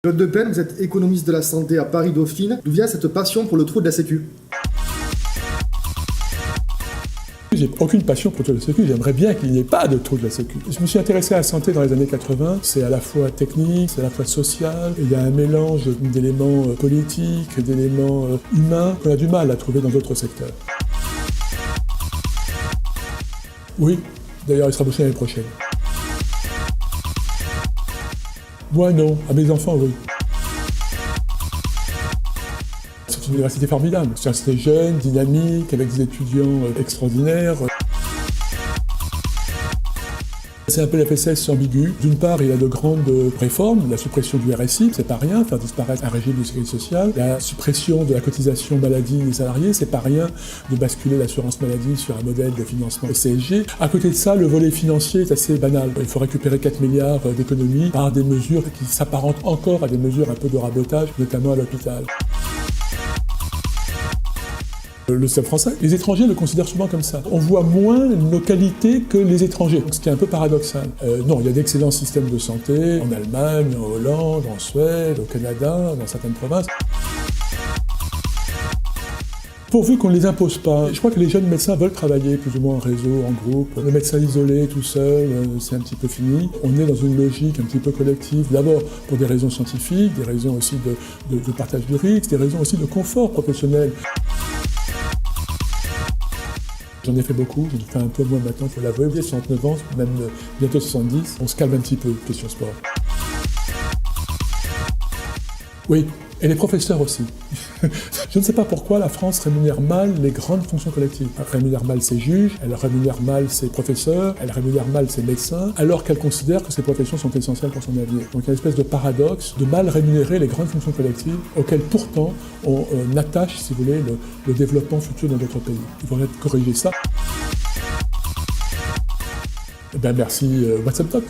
Claude Depen, vous êtes économiste de la santé à Paris-Dauphine. D'où vient cette passion pour le trou de la Sécu? J'ai aucune passion pour le trou de la Sécu, j'aimerais bien qu'il n'y ait pas de trou de la Sécu. Je me suis intéressé à la santé dans les années 80, c'est à la fois technique, c'est à la fois social, il y a un mélange d'éléments politiques, d'éléments humains qu'on a du mal à trouver dans d'autres secteurs. Oui, d'ailleurs il sera bouché l'année prochaine. Moi non, à mes enfants oui. C'est une université formidable, c'est une université jeune, dynamique, avec des étudiants extraordinaires. C'est un peu la FSS ambigu. D'une part, il y a de grandes réformes, la suppression du RSI, c'est pas rien, faire disparaître un régime de sécurité sociale, la suppression de la cotisation maladie des salariés, c'est pas rien, de basculer l'assurance maladie sur un modèle de financement CSG. À côté de ça, le volet financier est assez banal. Il faut récupérer 4 milliards d'économies par des mesures qui s'apparentent encore à des mesures un peu de rabotage, notamment à l'hôpital. Le système français, les étrangers le considèrent souvent comme ça. On voit moins nos qualités que les étrangers, ce qui est un peu paradoxal. Non, il y a d'excellents systèmes de santé en Allemagne, en Hollande, en Suède, au Canada, dans certaines provinces. Pourvu qu'on ne les impose pas. Je crois que les jeunes médecins veulent travailler plus ou moins en réseau, en groupe. Le médecin isolé, tout seul, c'est un petit peu fini. On est dans une logique un petit peu collective, d'abord pour des raisons scientifiques, des raisons aussi de partage du risque, des raisons aussi de confort professionnel. J'en ai fait beaucoup, j'en ai fait un peu moins maintenant, il faut l'avouer. J'ai 69 ans, même bientôt 70, on se calme un petit peu, question sport. Oui, et les professeurs aussi. Je ne sais pas pourquoi la France rémunère mal les grandes fonctions collectives. Elle rémunère mal ses juges, elle rémunère mal ses professeurs, elle rémunère mal ses médecins, alors qu'elle considère que ces professions sont essentielles pour son avenir. Donc il y a une espèce de paradoxe de mal rémunérer les grandes fonctions collectives, auxquelles pourtant on attache, si vous voulez, le développement futur de notre pays. Il faudrait corriger ça. Eh bien merci WhatsApp Talk.